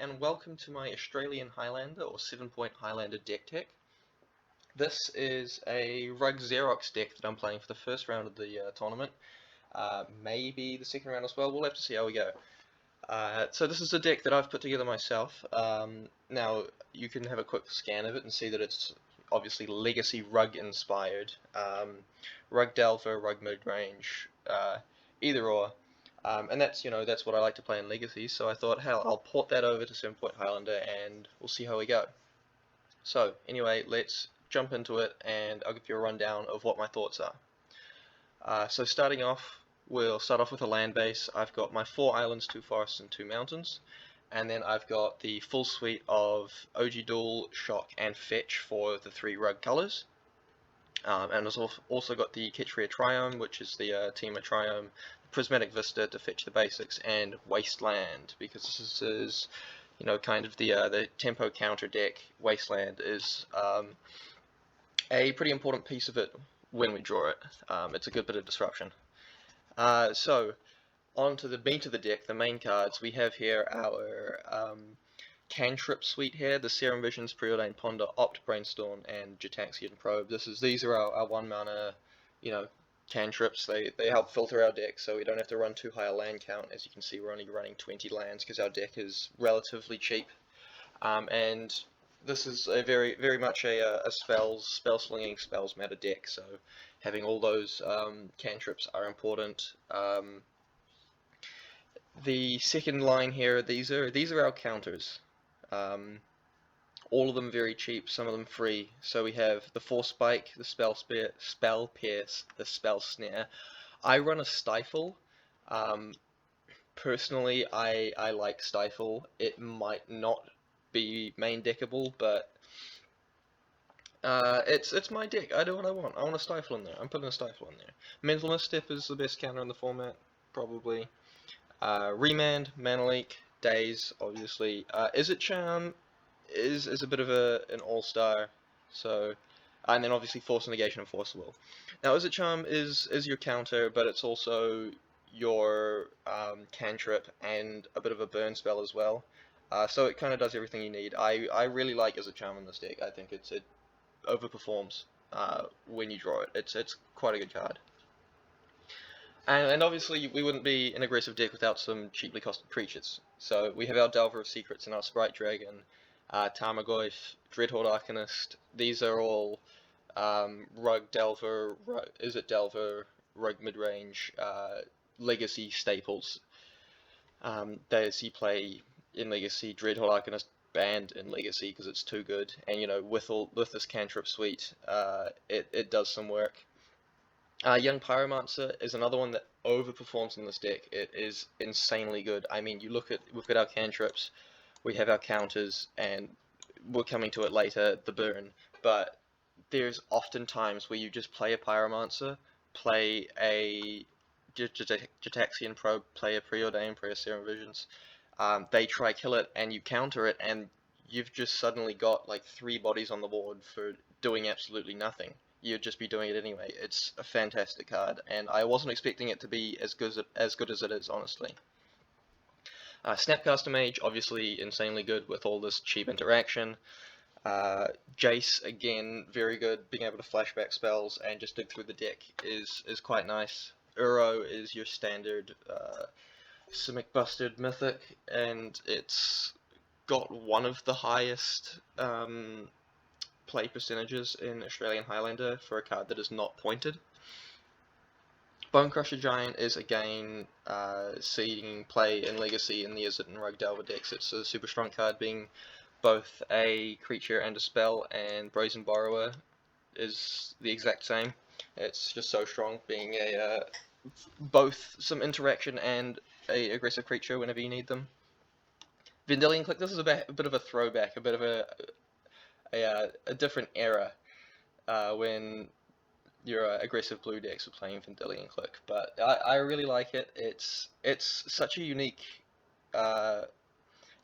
and welcome to my Australian Highlander or 7-point Highlander deck tech. This is a Rug Xerox deck that I'm playing for the first round of the tournament. Maybe the second round as well, we'll have to see how we go. So this is a deck that I've put together myself. Now you can have a quick scan of it and see that it's obviously Legacy Rug inspired. Rug Delver, Rug Midrange, either or. And that's what I like to play in Legacy, so I thought, hell, I'll port that over to 7-point Highlander and we'll see how we go. So anyway, let's jump into it and I'll give you a rundown of what my thoughts are. So starting off, we'll start off with a land base. I've got my 4 islands, 2 forests and 2 mountains, and then I've got the full suite of OG Duel, Shock and Fetch for the 3 rug colours. And I've also got the Ketria Triome, which is the Teamer Triome, Prismatic Vista to fetch the basics, and Wasteland, because this is kind of the tempo counter deck. Wasteland is a pretty important piece of it when we draw it. It's a good bit of disruption. So on to the meat of the deck, the main cards. We have here our cantrip suite here, the Serum Visions, Preordained Ponder, Opt, Brainstorm, and Gitaxian Probe. These are our 1 mana, cantrips. They help filter our deck so we don't have to run too high a land count. As you can see, we're only running 20 lands because our deck is relatively cheap. And this is a very much a spell slinging, spells matter deck, so having all those cantrips are important. The second line here, these are our counters. All of them very cheap, some of them free. So we have the Force Spike, the Spell Pierce, the Spell Snare. I run a Stifle. Personally, I like Stifle. It might not be main deckable, but it's my deck. I do what I want. I want a Stifle in there. I'm putting a Stifle in there. Mental Misstep is the best counter in the format, probably. Remand, Mana Leak, Daze, obviously. Izzet Charm is a bit of an all-star, so, and then obviously Force Negation and Force Will. Now Izzet Charm is your counter, but it's also your cantrip and a bit of a burn spell as well. So it kind of does everything you need. I really like Izzet Charm in this deck. I think it overperforms when you draw it. It's quite a good card. And obviously we wouldn't be an aggressive deck without some cheaply costed creatures. So we have our Delver of Secrets and our Sprite Dragon, Tarmogoyf, Dreadhorde Arcanist. These are all Rug Delver, Izzet Delver, Rug Midrange, Legacy staples. They see play in Legacy. Dreadhorde Arcanist banned in Legacy because it's too good, and with this cantrip suite, it does some work. Young Pyromancer is another one that overperforms in this deck. It is insanely good. I mean, we've got our cantrips, we have our counters, and we're coming to it later, the burn, but there's often times where you just play a Pyromancer, play a Gitaxian Probe, play a Preordained, play a Serum Visions, they try kill it, and you counter it, and you've just suddenly got like 3 bodies on the board for doing absolutely nothing. You'd just be doing it anyway. It's a fantastic card, and I wasn't expecting it to be as good as it is, honestly. Snapcaster Mage, obviously insanely good with all this cheap interaction. Jace, again, very good, being able to flashback spells and just dig through the deck is quite nice. Uro is your standard Simic Busted Mythic, and it's got one of the highest play percentages in Australian Highlander for a card that is not pointed. Bonecrusher Giant is again seeing play in Legacy in the Izzet and Rug Delver decks. It's a super strong card, being both a creature and a spell, and Brazen Borrower is the exact same. It's just so strong, being both some interaction and a aggressive creature whenever you need them. Vendilion Click, this is a bit of a throwback, a bit of a different era when your aggressive blue decks were playing Vendilion Click, but I really like it. It's such a unique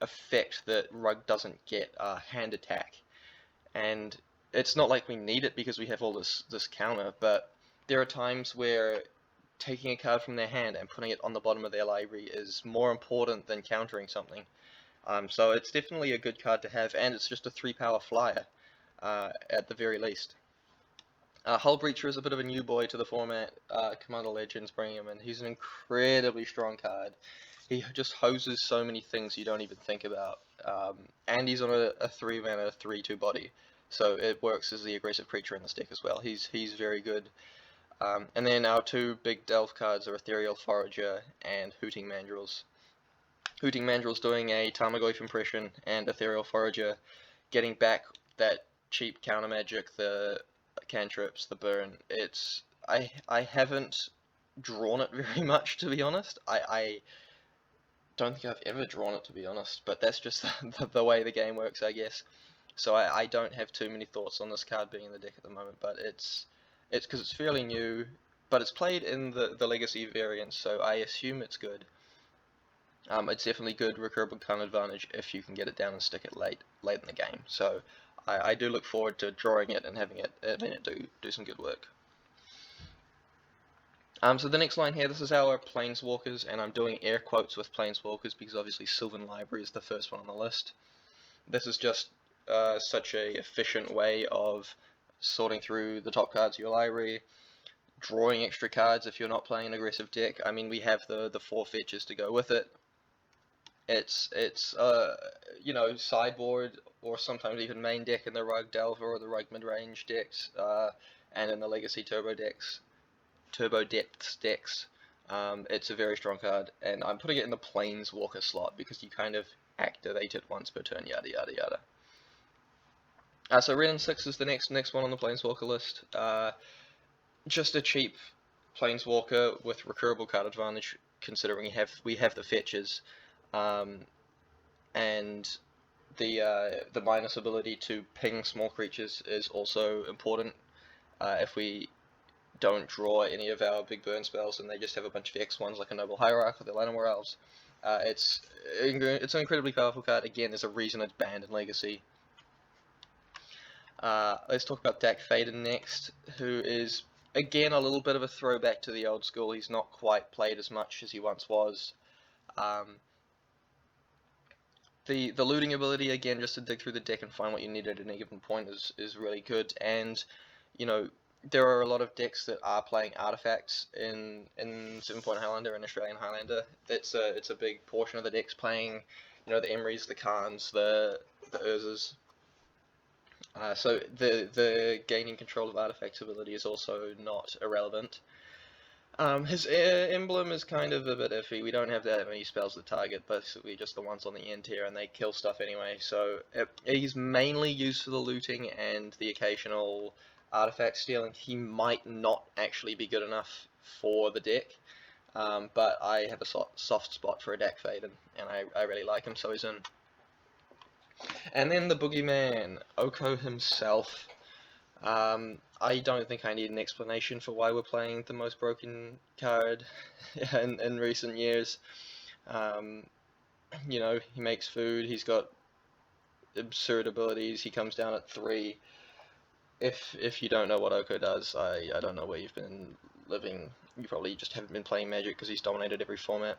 effect that Rug doesn't get, hand attack, and it's not like we need it because we have all this counter, but there are times where taking a card from their hand and putting it on the bottom of their library is more important than countering something. So it's definitely a good card to have, and it's just a 3-power flyer at the very least. Hull Breacher is a bit of a new boy to the format. Commander Legends bring him in. He's an incredibly strong card. He just hoses so many things you don't even think about. And he's on a 3-mana 3/2 body, so it works as the aggressive creature in this deck as well. He's very good. And then our two big Delve cards are Ethereal Forager and Hooting Mandrills. Hooting Mandrills doing a Tarmogoyf impression, and Ethereal Forager getting back that cheap counter magic, the cantrips, the burn. I haven't drawn it very much, to be honest. I don't think I've ever drawn it, to be honest, but that's just the way the game works, I guess. So I don't have too many thoughts on this card being in the deck at the moment, but it's because it's fairly new, but it's played in the Legacy variant, so I assume it's good. It's definitely good recurable card advantage if you can get it down and stick it late in the game. So I do look forward to drawing it and having it do some good work. So the next line here, this is our Planeswalkers, and I'm doing air quotes with Planeswalkers because obviously Sylvan Library is the first one on the list. This is just such a efficient way of sorting through the top cards of your library, drawing extra cards if you're not playing an aggressive deck. I mean, we have the 4 fetches to go with it. It's you know, sideboard or sometimes even main deck in the Rug Delver or the Rug mid-range decks, and in the Legacy Turbo Depths decks. It's a very strong card, and I'm putting it in the Planeswalker slot because you kind of activate it once per turn, yada yada yada. So Ren and 6 is the next one on the Planeswalker list. Just a cheap Planeswalker with recurable card advantage, considering we have the fetches. And the minus ability to ping small creatures is also important. If we don't draw any of our big burn spells and they just have a bunch of X1s like a Noble Hierarch or the Llanowar Elves, it's an incredibly powerful card. Again, there's a reason it's banned in Legacy. Let's talk about Dak Faden next, who is again a little bit of a throwback to the old school. He's not quite played as much as he once was. The looting ability, again, just to dig through the deck and find what you need at any given point is really good. And you know, there are a lot of decks that are playing artifacts in 7-Point Highlander and Australian Highlander. It's a big portion of the decks playing, you know, the Emrys, the Khans, the Urzas. So the gaining control of artifacts ability is also not irrelevant. His emblem is kind of a bit iffy. We don't have that many spells that target, basically just the ones on the end here, and they kill stuff anyway. So he's mainly used for the looting and the occasional artifact stealing. He might not actually be good enough for the deck, but I have a soft spot for a Dak Faden, and I really like him, so he's in. And then the Boogeyman, Oko himself. I don't think I need an explanation for why we're playing the most broken card in recent years. You know, he makes food, he's got absurd abilities, he comes down at 3. If you don't know what Oko does, I don't know where you've been living. You probably just haven't been playing Magic because he's dominated every format.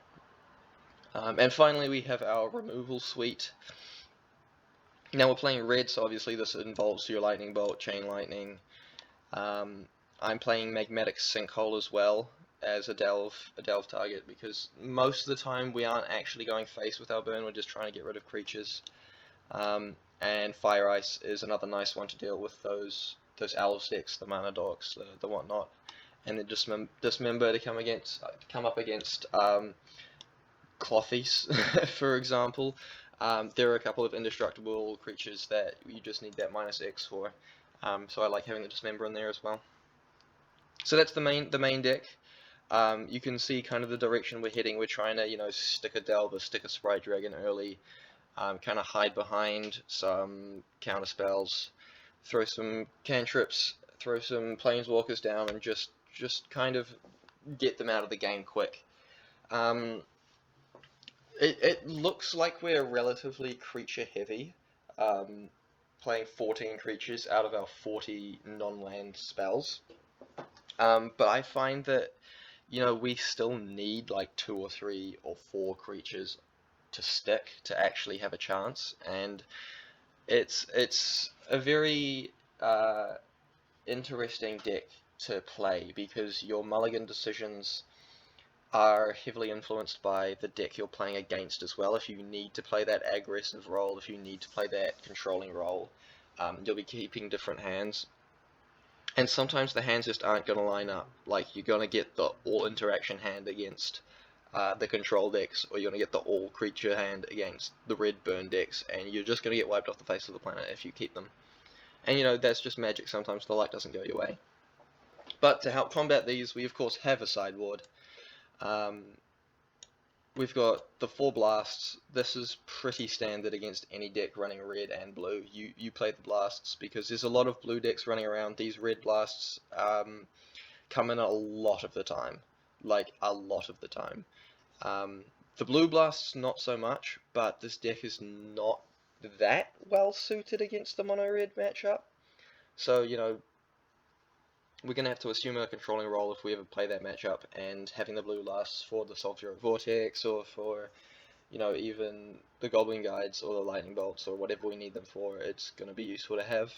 And finally we have our removal suite. Now we're playing red, so obviously this involves your Lightning Bolt, Chain Lightning. I'm playing Magmatic Sinkhole as well as a delve target, because most of the time we aren't actually going face with our burn, we're just trying to get rid of creatures. And Fire Ice is another nice one to deal with those Elves decks, the Mana Dogs, the whatnot. And then Dismember to come up against Clothies, for example. There are a couple of indestructible creatures that you just need that -X for, so I like having the Dismember in there as well. So that's the main deck. You can see kind of the direction we're heading. We're trying to, you know, stick a Delver, stick a Sprite Dragon early, kind of hide behind some counter spells, throw some cantrips, throw some Planeswalkers down, and just kind of get them out of the game quick. It looks like we're relatively creature heavy, playing 14 creatures out of our 40 non-land spells. But I find that, you know, we still need like 2 or 3 or 4 creatures to stick, to actually have a chance, and it's a very interesting deck to play because your mulligan decisions are heavily influenced by the deck you're playing against as well. If you need to play that aggressive role, if you need to play that controlling role, you'll be keeping different hands. And sometimes the hands just aren't going to line up. Like, you're going to get the all-interaction hand against the control decks, or you're going to get the all-creature hand against the red burn decks, and you're just going to get wiped off the face of the planet if you keep them. And, you know, that's just Magic. Sometimes the luck doesn't go your way. But to help combat these, we of course have a sideboard. We've got the 4 blasts. This is pretty standard against any deck running red and blue. You play the blasts because there's a lot of blue decks running around. These red blasts come in a lot of the time. Like, a lot of the time. The blue blasts, not so much, but this deck is not that well suited against the mono-red matchup. So, you know, we're going to have to assume a controlling role if we ever play that matchup, and having the blue blasts for the Sulfur Vortex, or for, you know, even the Goblin Guides or the Lightning Bolts, or whatever we need them for, it's going to be useful to have.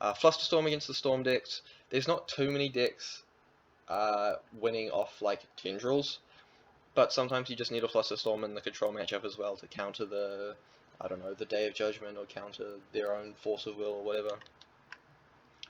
Flusterstorm against the Storm decks. There's not too many decks winning off, like, Tendrils, but sometimes you just need a Flusterstorm in the control matchup as well to counter the, I don't know, the Day of Judgment, or counter their own Force of Will, or whatever.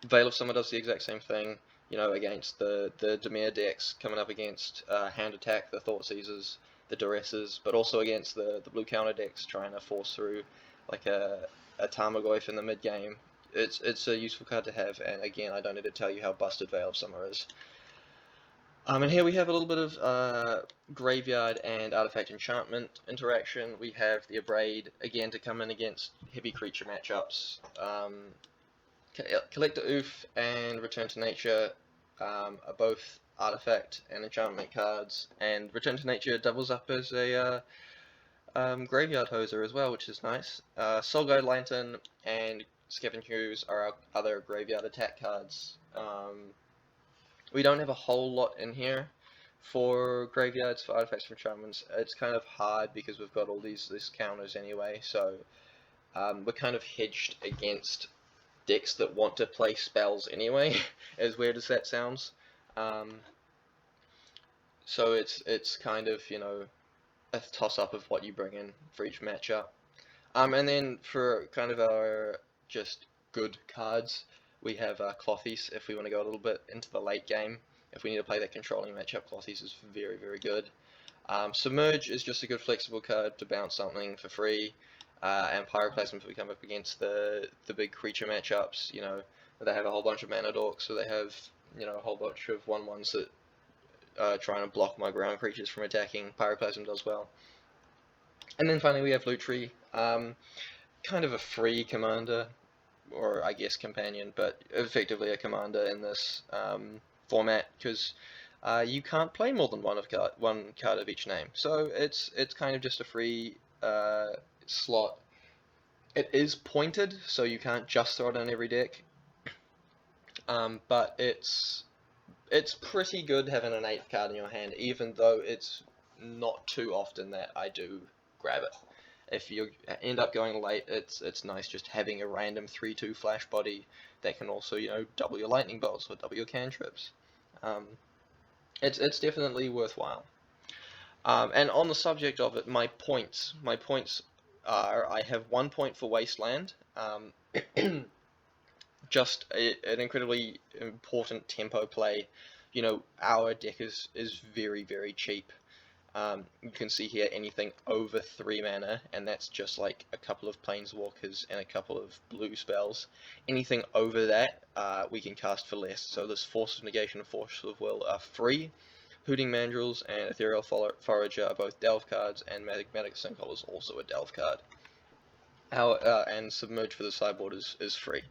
Veil of Summer does the exact same thing, you know, against the Dimir decks, coming up against Hand Attack, the Thoughtseizers, the Duresses, but also against the blue counter decks, trying to force through like a Tarmogoyf in the mid game. It's a useful card to have, and again, I don't need to tell you how busted Veil of Summer is. And here we have a little bit of graveyard and artifact enchantment interaction. We have the Abrade, again, to come in against heavy creature matchups. Collector Oof and Return to Nature are both artifact and enchantment cards, and Return to Nature doubles up as a graveyard hoser as well, which is nice. Soul Guide Lantern and Scavenge Ooze are our other graveyard attack cards. We don't have a whole lot in here for graveyards, for artifacts, for enchantments. It's kind of hard because we've got all these counters anyway, so we're kind of hedged against decks that want to play spells anyway, as weird as that sounds. So it's kind of, you know, a toss-up of what you bring in for each matchup. And then for kind of our just good cards, we have Clothies, if we want to go a little bit into the late game. If we need to play that controlling matchup, Clothies is very, very good. Submerge is just a good flexible card to bounce something for free. And Pyroclasm if we come up against the big creature matchups, you know, they have a whole bunch of mana dorks, so they have, you know, a whole bunch of 1/1s that are trying to block my ground creatures from attacking. Pyroclasm does well. And then finally we have Lutri, kind of a free commander, or I guess companion, but effectively a commander in this format, because you can't play more than one card of each name. So it's kind of just a free slot. It is pointed, so you can't just throw it in every deck, but it's pretty good having an 8th card in your hand, even though it's not too often that I do grab it. If you end up going late, it's nice just having a random 3/2 flash body that can also, you know, double your lightning bolts or double your cantrips. It's definitely worthwhile. And on the subject of it, my points are, I have 1 point for Wasteland, just an incredibly important tempo play. You know, our deck is very, very cheap. You can see here anything over 3 mana, and that's just like a couple of Planeswalkers and a couple of blue spells. Anything over that, we can cast for less. So this Force of Negation and Force of Will are free. Hooting Mandrills and Ethereal Forager are both Delve cards, and Magmatic Sinkhole is also a Delve card. And Submerge for the sideboard is free.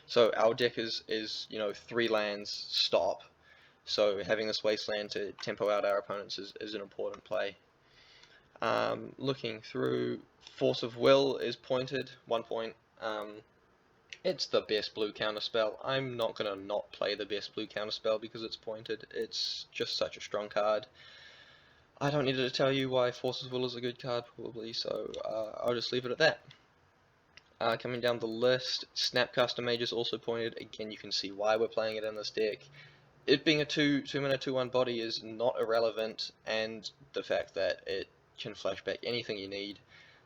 So our deck is you know, 3 lands, stop. So having this Wasteland to tempo out our opponents is an important play. Looking through, Force of Will is pointed, 1 point. It's the best blue counterspell. I'm not going to not play the best blue counterspell because it's pointed. It's just such a strong card. I don't need to tell you why Forces Will is a good card, probably, so I'll just leave it at that. Coming down the list, Snapcaster Mage is also pointed. Again, you can see why we're playing it in this deck. It being a 2-mana 2/1 body is not irrelevant, and the fact that it can flash back anything you need,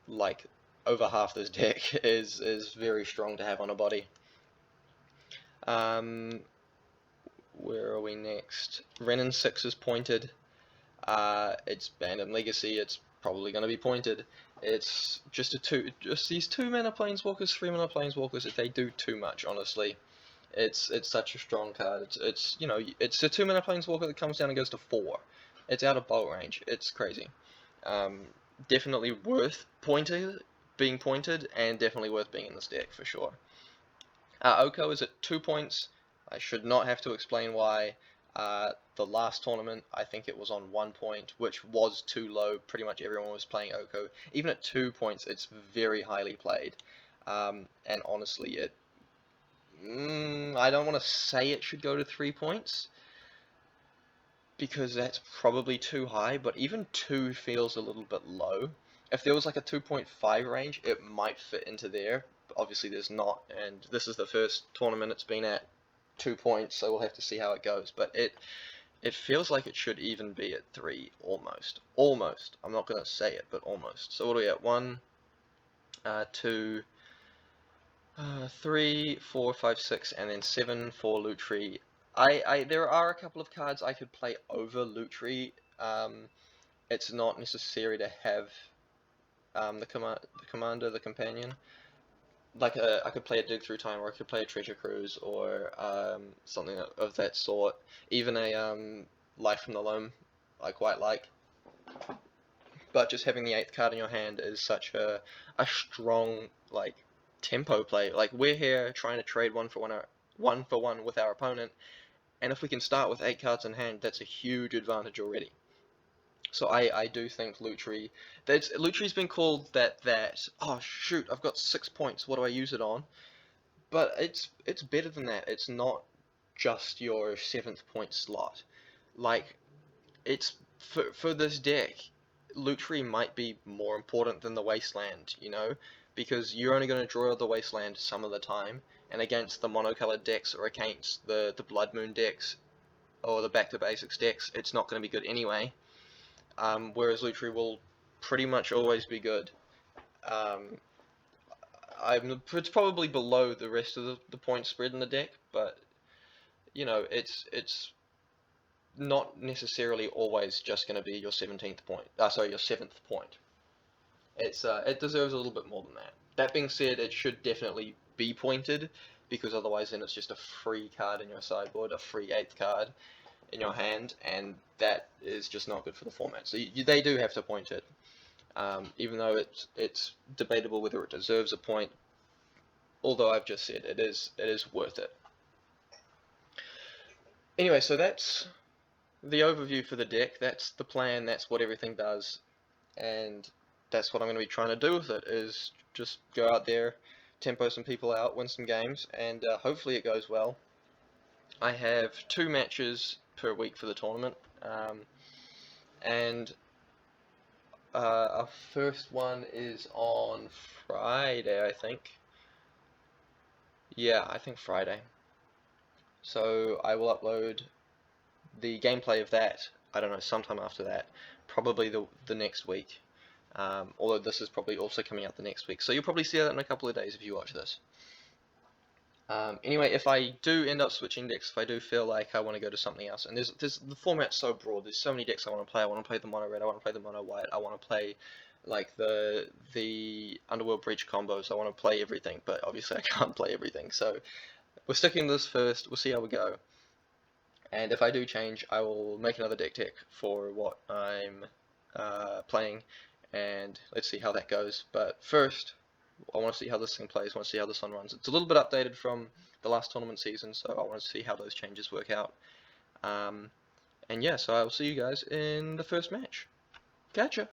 like over half this deck, is very strong to have on a body. Where are we next? Renin 6 is pointed. It's banned in Legacy. It's probably going to be pointed. It's just these 2-mana Planeswalkers, 3-mana Planeswalkers. If they do too much, honestly, it's such a strong card. It's you know, it's a 2-mana Planeswalker that comes down and goes to 4. It's out of bolt range. It's crazy. Definitely worth being pointed, and definitely worth being in this deck for sure. Oko is at 2 points. I should not have to explain why. The last tournament, I think it was on 1 point, which was too low. Pretty much everyone was playing Oko. Even at 2 points, it's very highly played. And honestly, I don't want to say it should go to 3 points, because that's probably too high, but even 2 feels a little bit low. If there was like a 2.5 range, it might fit into there. But obviously there's not, and this is the first tournament it's been at 2 points, so we'll have to see how it goes. But it feels like it should even be at 3, almost. Almost. I'm not going to say it, but almost. So what are we at? 1, 2, 3, 4, 5, 6, and then 7 for Lutri. There are a couple of cards I could play over Lutri. It's not necessary to have the commander, the companion. Like I could play a Dig Through Time, or I could play a Treasure Cruise, or something of that sort. Even a Life from the Loam, I quite like. But just having the 8th card in your hand is such a strong like tempo play. Like, we're here trying to trade one for one with our opponent, and if we can start with 8 cards in hand, that's a huge advantage already. So I do think Lutri's been called that, oh shoot, I've got 6 points, what do I use it on? But it's better than that. It's not just your 7th point slot. Like, it's for this deck, Lutri might be more important than the Wasteland, you know? Because you're only going to draw the Wasteland some of the time, and against the monocolored decks, or against the Blood Moon decks, or the Back to Basics decks, it's not going to be good anyway. Whereas Lutri will pretty much always be good. It's probably below the rest of the point spread in the deck, but you know, it's not necessarily always just going to be your 17th point. Sorry, your 7th point. It deserves a little bit more than that. That being said, it should definitely be pointed, because otherwise then it's just a free card in your sideboard, a free 8th card in your hand, and that is just not good for the format. So they do have to point it, even though it's debatable whether it deserves a point. Although I've just said it is worth it. Anyway, so that's the overview for the deck. That's the plan. That's what everything does, and that's what I'm going to be trying to do with it. Is just go out there, tempo some people out, win some games, and hopefully it goes well. I have 2 matches per week for the tournament, and our first one is on Friday, I think. Yeah, I think Friday. So I will upload the gameplay of that, I don't know, sometime after that, probably the next week. Although this is probably also coming out the next week, so you'll probably see that in a couple of days if you watch this. Anyway, if I do end up switching decks, if I do feel like I want to go to something else, and the format's so broad, there's so many decks I want to play. I want to play the mono red, I want to play the mono white, I want to play like the Underworld Breach combos, I want to play everything, but obviously I can't play everything, so we're sticking to this first, we'll see how we go. And if I do change, I will make another deck tech for what I'm playing, and let's see how that goes. But first, I want to see how this thing plays, I want to see how this one runs. It's a little bit updated from the last tournament season, so I want to see how those changes work out. And yeah, so I will see you guys in the first match. Catcha!